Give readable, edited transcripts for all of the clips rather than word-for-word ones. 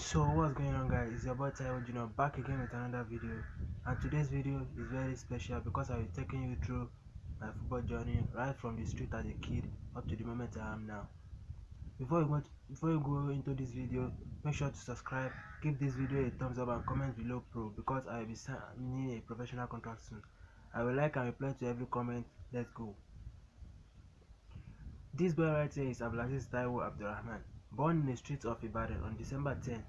So what's going on, guys? It's your boy Taiwo Junior back again with another video, and today's video is very special because I'll be taking you through my football journey right from the street as a kid up to the moment I am now. Before you go into this video, make sure to subscribe, give this video a thumbs up and comment below pro because I will be signing a professional contract soon. I will like and reply to every comment. Let's go. This boy right here is Abdulaziz Taiwo Abdurrahman, born in the streets of Ibadan on December 10.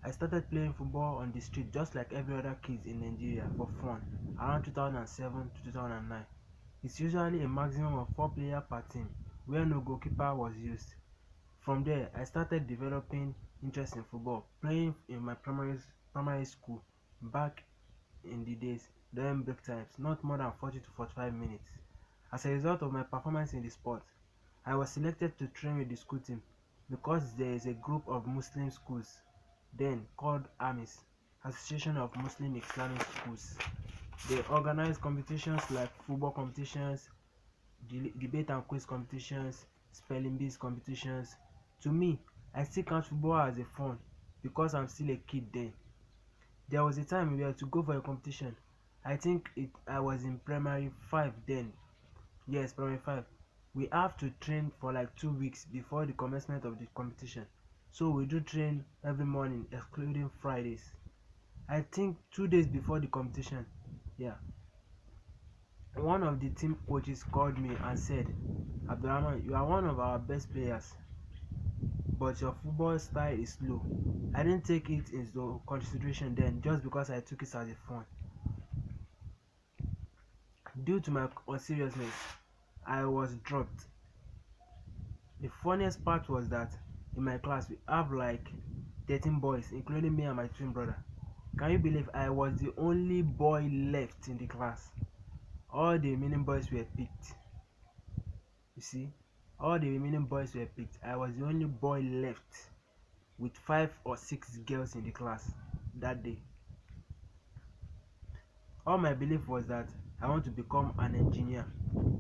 I started playing football on the street just like every other kids in Nigeria for fun around 2007 to 2009. It's usually a maximum of 4 players per team where no goalkeeper was used. From there, I started developing interest in football, playing in my primary school back in the days during break times, not more than 40 to 45 minutes. As a result of my performance in the sport, I was selected to train with the school team because there is a group of Muslim schools then called AMIS, Association of Muslim Islamic Schools. They organize competitions like football competitions, debate and quiz competitions, spelling bees competitions. To me, I still count football as a fun because I'm still a kid then. There was a time we had to go for a competition. I was in primary 5 then. Yes, primary 5. We have to train for like 2 weeks before the commencement of the competition. So we do train every morning excluding Fridays. I think 2 days before the competition, yeah, one of the team coaches called me and said, Abdurrahman, you are one of our best players, but your football style is slow. I didn't take it into consideration then just because I took it as a fun. Due to my unseriousness, I was dropped. The funniest part was that in my class we have like 13 boys, including me and my twin brother. Can you believe I was the only boy left in the class? All the remaining boys were picked. You see, all the remaining boys were picked. I was the only boy left with 5 or 6 girls in the class that day. All my belief was that I want to become an engineer,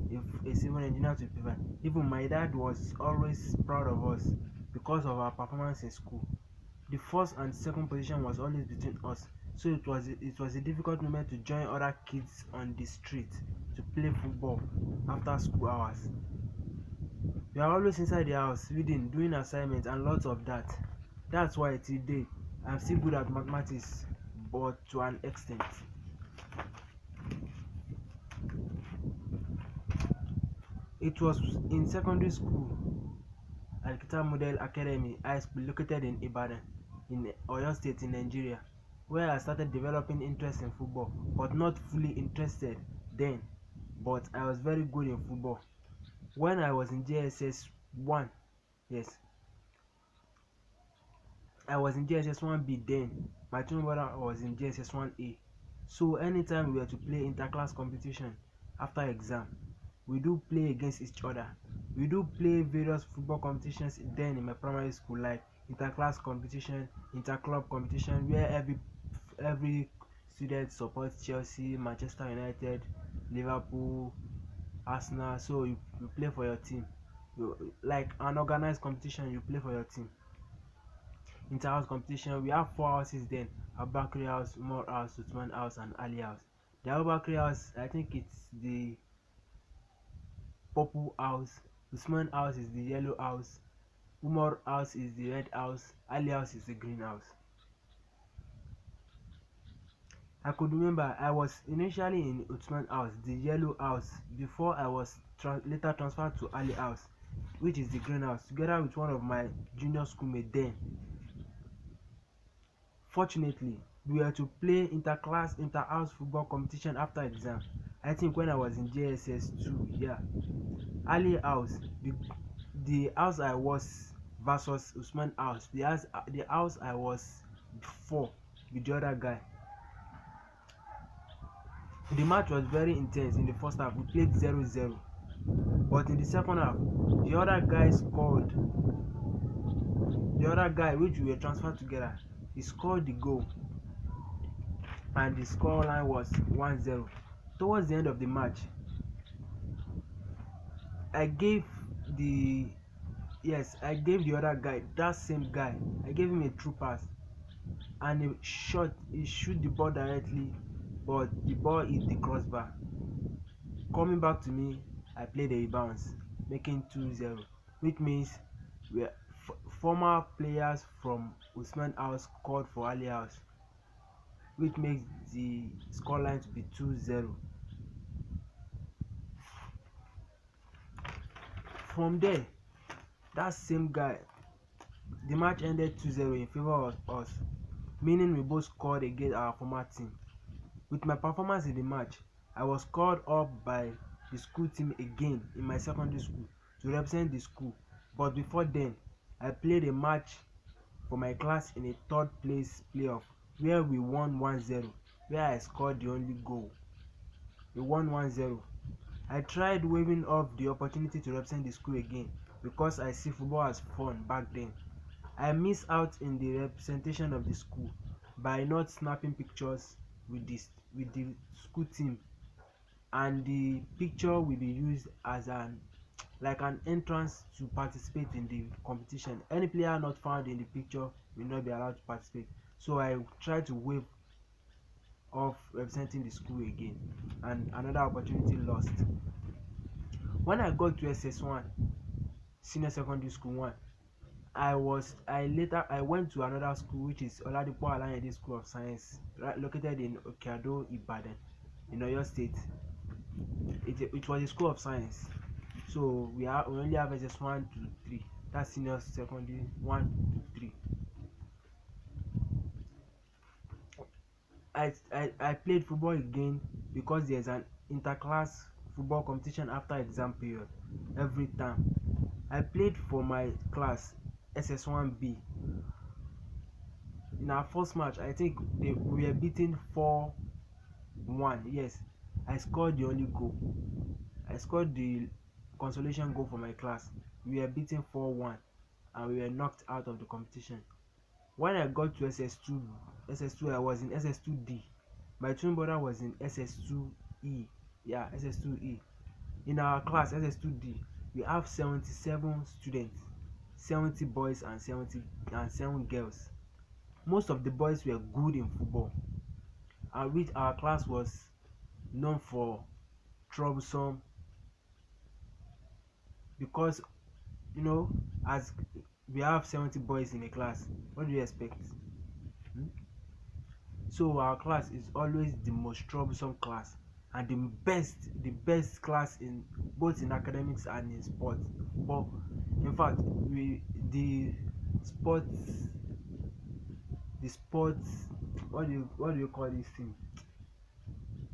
if a civil engineer to prefer. Even my dad was always proud of us because of our performance in school. The first and second position was always between us, so it was a difficult moment to join other kids on the street to play football after school hours. We are always inside the house reading, doing assignments and lots of that. That's why today I'm still good at mathematics, but to an extent. It was in secondary school, Al-Kitab Model Academy High School located in Ibadan, in Oyo State in Nigeria, where I started developing interest in football, but not fully interested then, but I was very good in football. When I was in JSS 1, yes, I was in JSS 1B then, my twin brother was in JSS 1A. So anytime we were to play interclass competition after exam, we do play against each other. We do play various football competitions then in my primary school, like interclass competition, interclub competition, where every student supports Chelsea, Manchester United, Liverpool, Arsenal. So you play for your team. Like an organized competition, you play for your team. Inter-house competition, we have 4 houses then: Abakri House, Umar House, Usman House and Ali House. The Abakri House, I think it's the purple house, Usman House is the yellow house, Umar House is the red house, Ali House is the green house. I could remember I was initially in Usman House, the yellow house, before I was later transferred to Ali House, which is the green house, together with one of my junior schoolmates then. Fortunately, we were to play inter-house football competition after exam. I think when I was in JSS 2, yeah. Ali House, the house I was versus Usman House, the house I was before with the other guy. The match was very intense. In the first half, we played 0-0, but in the second half, the other guy scored. The other guy, which we were transferred together, he scored the goal, and the scoreline was 1-0. Towards the end of the match, I gave the other guy, that same guy, I gave him a true pass. and he shoot the ball directly, but the ball hit the crossbar. Coming back to me, I played a bounce, making 2-0, which means we former players from Usman House scored for Ali House, which makes the scoreline to be 2-0. From there, that same guy, the match ended 2-0 in favor of us, meaning we both scored against our former team. With my performance in the match, I was called up by the school team again in my secondary school to represent the school, but before then, I played a match for my class in a third place playoff where we won 1-0, where I scored the only goal. We won 1-0. I tried waving off the opportunity to represent the school again because I see football as fun back then. I missed out in the representation of the school by not snapping pictures with the school team, and the picture will be used as an entrance to participate in the competition. Any player not found in the picture will not be allowed to participate. So I tried to wave off representing the school again, and another opportunity lost. When I got to SS1, senior secondary school 1, I went to another school, which is Oladipo Alayande School of Science, located in Okeado, Ibadan, in Oyo State. It was a school of science. So we only have SS1 to 3. That's senior secondary 1 to 3. I played football again because there's an interclass football competition after exam period every time. I played for my class SS1B. In our first match, I think we were beaten 4-1. Yes, I scored the only goal. I scored the consolation goal for my class. We were beaten 4-1 and we were knocked out of the competition. When I got to SS2, I was in SS2D. My twin brother was in SS2E. Yeah, SS2E. In our class, SS2D, we have 77 students, 70 boys and 7 girls. Most of the boys were good in football, and which our class was known for troublesome because, as we have 70 boys in a class, what do you expect? Hmm? So our class is always the most troublesome class and the best class in both in academics and in sports. But in fact, sports the sports what do you call this thing?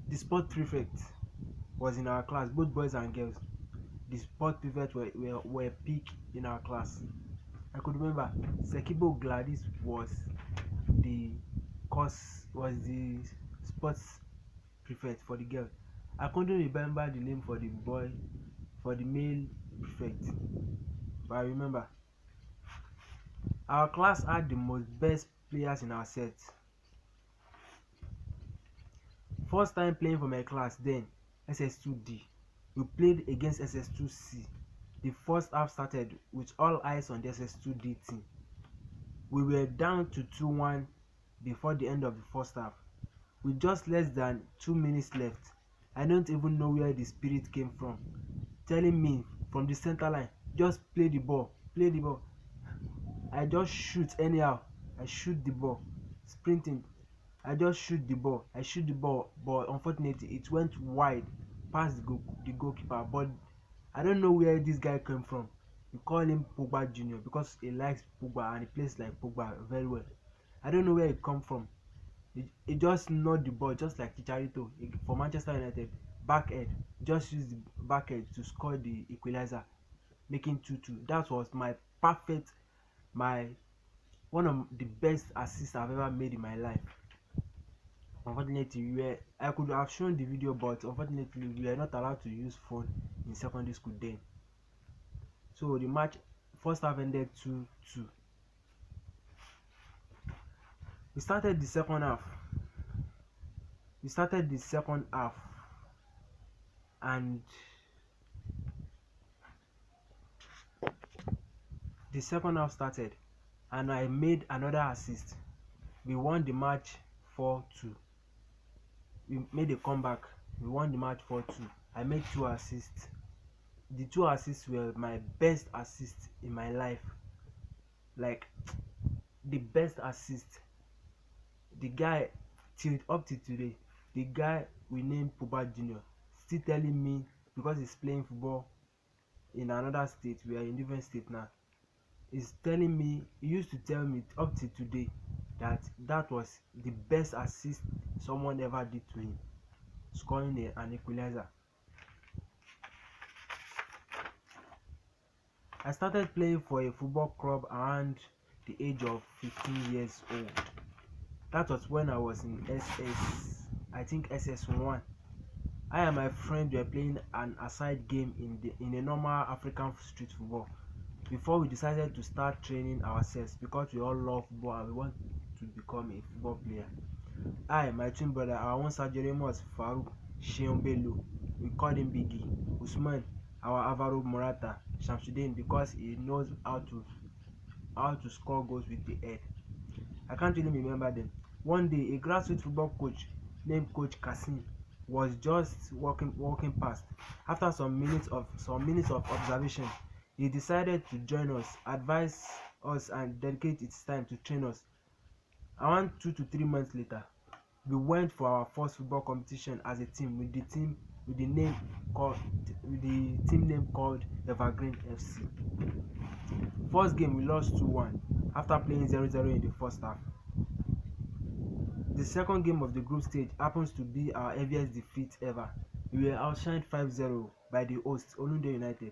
The sport prefect was in our class, both boys and girls. The sport prefect were peak in our class. I could remember Sekibo Gladys the was the sports prefect for the girl. I couldn't remember the name for the boy, for the male prefect, but I remember our class had the most best players in our set. First time playing for my class then, SS2D, we played against SS2C. The first half started with all eyes on the SS2D team. We were down to 2-1 before the end of the first half. With just less than 2 minutes left, I don't even know where the spirit came from, telling me from the center line, just play the ball, play the ball. I just shoot anyhow. I shoot the ball, sprinting. I just shoot the ball. I shoot the ball, but unfortunately, it went wide past the goalkeeper. But I don't know where this guy came from. We call him Pogba Junior because he likes Pogba and he plays like Pogba very well. I don't know where he come from. He just knocked the ball just like Chicharito for Manchester United. Back head, just used the back head to score the equalizer, making 2-2. That was my one of the best assists I've ever made in my life. Unfortunately, I could have shown the video, but unfortunately, we were not allowed to use phone in secondary school then. So the match first half ended 2-2. We started the second half. And the second half started, and I made another assist. We won the match 4-2. We made a comeback. We won the match 4-2. I made two assists. The two assists were my best assists in my life. Like the best assist. The guy till up till today, the guy we named Puba Junior still telling me because he's playing football in another state, we are in different state now. He's telling me, he used to tell me up till today that that was the best assist someone ever did to him, scoring an equalizer. I started playing for a football club around the age of 15 years old. That was when I was in I think SS1. I and my friend were playing an aside game in a normal African street football before we decided to start training ourselves because we all love football and we want to become a football player. I, my twin brother, our own Sergio was Farouk Sheon Bello. We called him Biggie. Usman, our Alvaro Morata, Shamsuddin because he knows how to score goals with the head. I can't really remember them. One day, a grassroots football coach named Coach Kasim was just walking past. After some minutes of observation, he decided to join us, advise us, and dedicate its time to train us. Around 2 to 3 months later, we went for our first football competition as a team with the team name called Evergreen FC. First game we lost 2-1 after playing 0-0 in the first half. The second game of the group stage happens to be our heaviest defeat ever. We were outshined 5-0 by the hosts, Olunde United.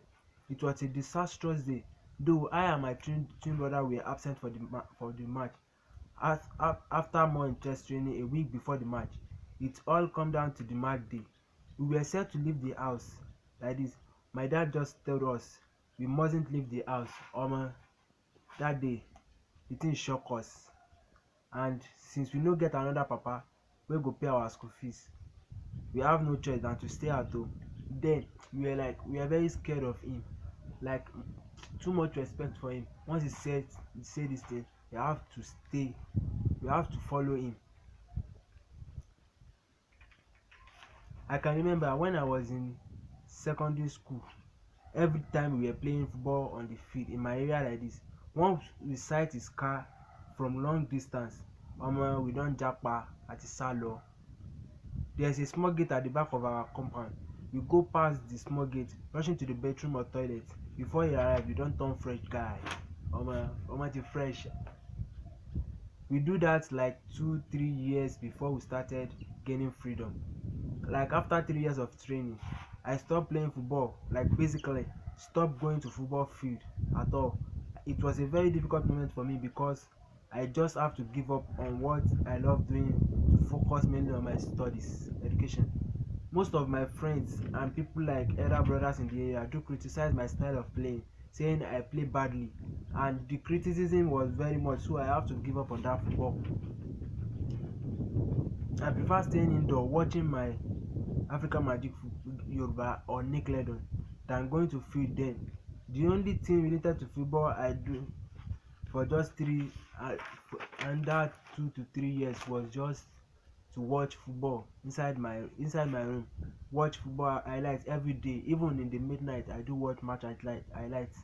It was a disastrous day, though I and my twin brother were absent for the match. After more intense training a week before the match, it all come down to the match day. We were set to leave the house like this. My dad just told us we mustn't leave the house. That day, the thing shock us. And since we no get another papa wey go pay our school fees, we have no choice than to stay at home. Then we were very scared of him, like too much respect for him. Once he say this thing, we have to stay, we have to follow him. I can remember when I was in secondary school, every time we were playing football on the field in my area like this, once we sight his car from long distance, we don japa àti sálọ. There is a small gate at the back of our compound. We go past the small gate, rushing to the bedroom or toilet. Before he arrive, we don turn fresh guy. Ti fresh. We do that like 2-3 years before we started gaining freedom. Like after 3 years of training, I stopped playing football, like basically stopped going to football field at all. It was a very difficult moment for me because I just have to give up on what I love doing to focus mainly on my studies, education. Most of my friends and people like elder brothers in the area do criticize my style of playing, saying I play badly, and the criticism was very much, so I have to give up on that football. I prefer staying indoor watching my African Magic Yoruba or Nickelodeon than going to field then. The only thing related to football I do for just under 2 to 3 years was just to watch football inside my room. Watch football highlights every day, even in the midnight. I do watch match highlights.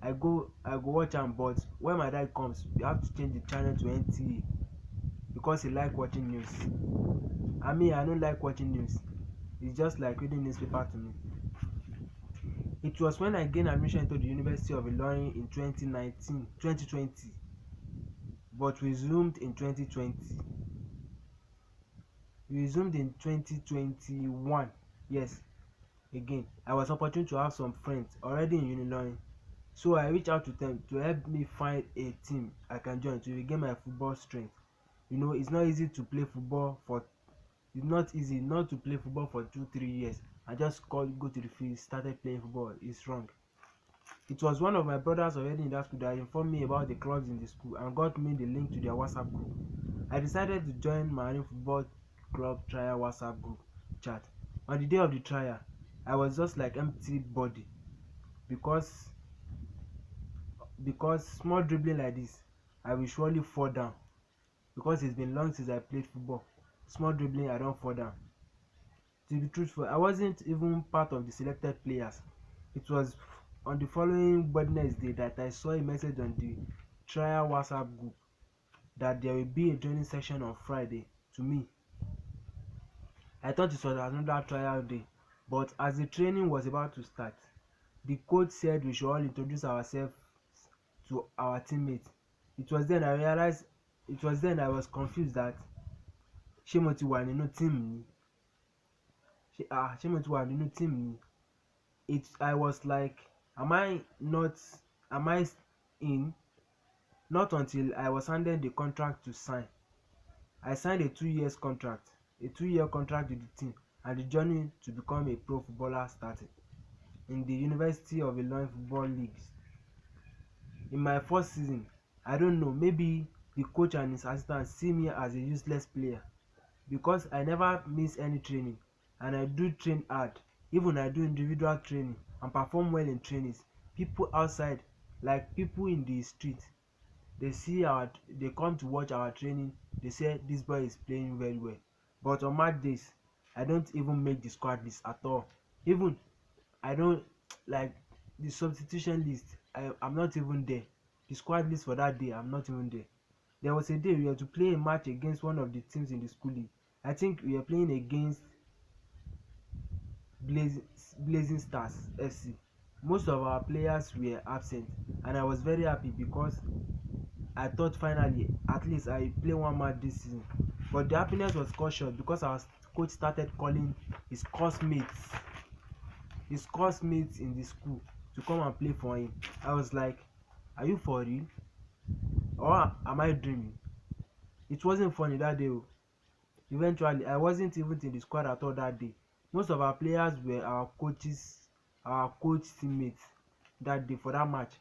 I go watch am, but when my dad comes, we have to change the channel to NTA because he like watching news. I don't like watching news. It's just like reading newspaper to me. It was when I gained admission into the University of Ilorin in 2020, but resumed in 2020. Resumed in 2021. Yes, again. I was opportune to have some friends already in Ilorin, so I reached out to them to help me find a team I can join to regain my football strength. It's not easy to play football for. It's not easy not to play football for 2-3 years. I just go to the field, started playing football. It's wrong. It was one of my brothers already in that school that informed me about the clubs in the school and got me the link to their WhatsApp group. I decided to join Marine Football Club trial WhatsApp group chat. On the day of the trial, I was just like empty body because small dribbling like this, I will surely fall down. because it's been long since I played football. Small dribbling, I don't fall down. To be truthful, I wasn't even part of the selected players. It was on the following Wednesday that I saw a message on the trial WhatsApp group that there will be a training session on Friday. To me, I thought it was another trial day, but as the training was about to start, the coach said we should all introduce ourselves to our teammates. It was then I realized, it was then I was confused that ṣé mo ti wà nínú team ni? Ṣé mo ti wà nínú team ni? I was like, am I not, am I in? Not until I was handed the contract to sign. I signed a 2 years contract, a 2 year contract with the team, and the journey to become a pro footballer started. In the University of Illinois Football Leagues. In my first season, I don't know, maybe the coach and his assistants see me as a useless player because I never miss any training and I do train hard. Even I do individual training and perform well in trainings. People outside, like people in the street, they come to watch our training, they say this boy is playing very well. But on match days, I don't even make the squad list at all. Even I don't like the substitution list. I'm not even there. The squad list for that day, I'm not even there. There was a day we had to play a match against one of the teams in the school league. I think we were playing against Blazing Stars FC. Most of our players were absent, and I was very happy because I thought finally at least I play one match this season. But the happiness was cut short because our coach started calling his classmates in the school to come and play for him. I was like, are you for real or am I dreaming? It wasn't funny that day. Eventually I wasn't even in the squad at all that day. Most of our players were our coach teammates that day for that match.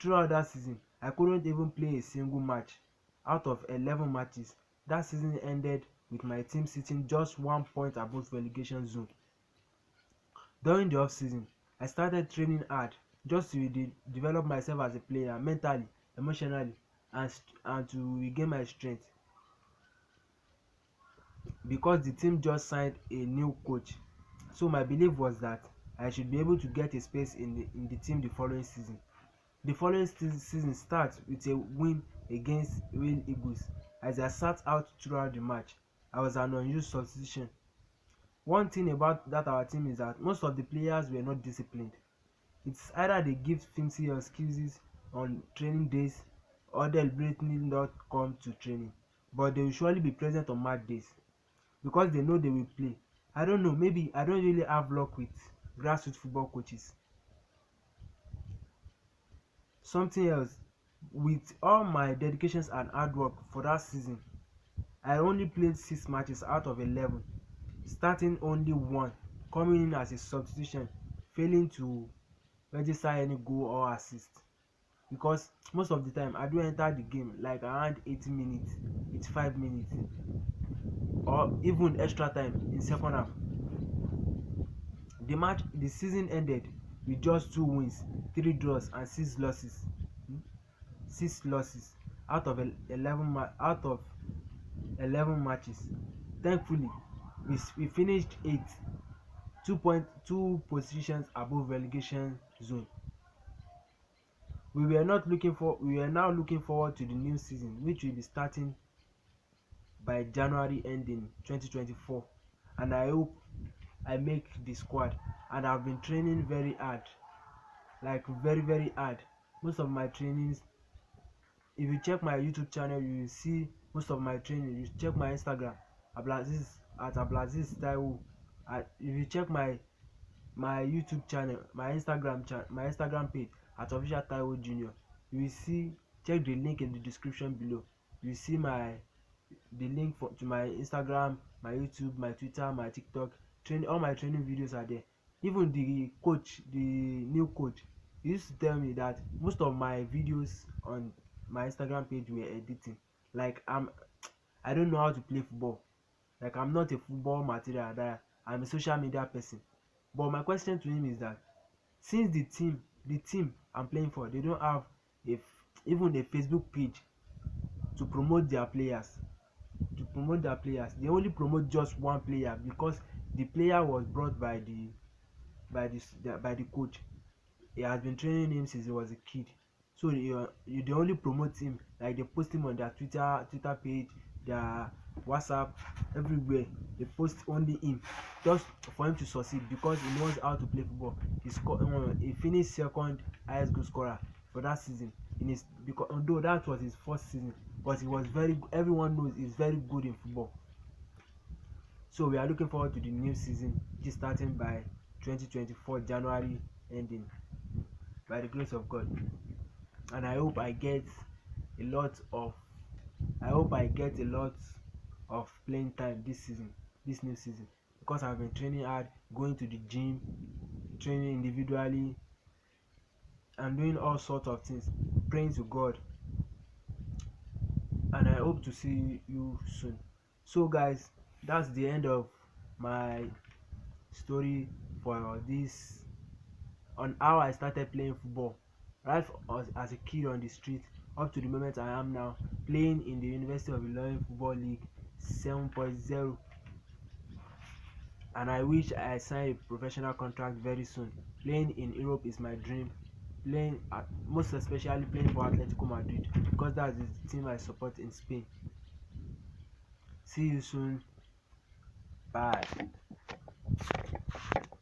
Throughout that season I couldn't even play a single match out of 11 matches. That season ended with my team sitting just 1 point above relegation zone. During the off season, I started training hard just to develop myself as a player mentally, emotionally, and to regain my strength because the team just signed a new coach. So my belief was that I should be able to get a space in the team the following season. The following season starts with a win against Real Eagles. As I sat out throughout the match, I was an unused substitution. One thing about that our team is that most of the players were not disciplined. It's either they give flimsy excuses on training days or deliberately not come to training, but they will surely be present on match days because they know they will play. I don't know, maybe I don't really have luck with grassroots football coaches. Something else, with all my dedications and hard work for that season, I only played 6 matches out of 11, starting only 1, coming in as a substitution, failing to register any goal or assist because most of the time I do enter the game like around 80 minutes, 85 minutes, or even extra time in second half. The season ended with just 2 wins, 3 draws and 6 losses. 6 losses out of 11 matches. Thankfully, we finished 8th, 2 positions above relegation zone. We were now looking forward to the new season, which will be starting by January ending 2024, and I hope I make the squad. And I've been training very hard, like very hard. Most of my trainings, if you check my YouTube channel, you will see most of my training. You check my Instagram, Abdulaziz Taiwo. If you check my YouTube channel, my Instagram page at official Taiwo Junior, you will see. Check the link in the description below. You will see the link to my Instagram, my YouTube, my Twitter, my TikTok. All my training videos are there. Even the new coach, he used to tell me that most of my videos on my Instagram page were editing. Like I don't know how to play football. Like I'm not a football material. That I'm a social media person. But my question to him is that since the team I'm playing for, they don't have even a Facebook page to promote their players. promote their players. They only promote just one player because the player was brought by the coach. He has been training him since he was a kid. So they only promote him, like they post him on their Twitter page, their WhatsApp, everywhere. They post only him just for him to succeed because he knows how to play football. He finished second highest goal scorer for that season in his, because although that was his first season, but he was everyone knows he's very good in football. So we are looking forward to the new season, which is starting by 2024 January, ending by the grace of God. And I hope I get a lot of playing time this season, this new season, because I've been training hard, going to the gym, training individually, and doing all sorts of things, praying to God, and I hope to see you soon. So guys, that's the end of my story for this, on how I started playing football, right as a kid on the street up to the moment I am now playing in the University of Ilorin Football League 7.0, and I wish I sign a professional contract very soon. Playing in Europe is my dream. Most especially playing for Atletico Madrid because that's the team I support in Spain. See you soon. Bye.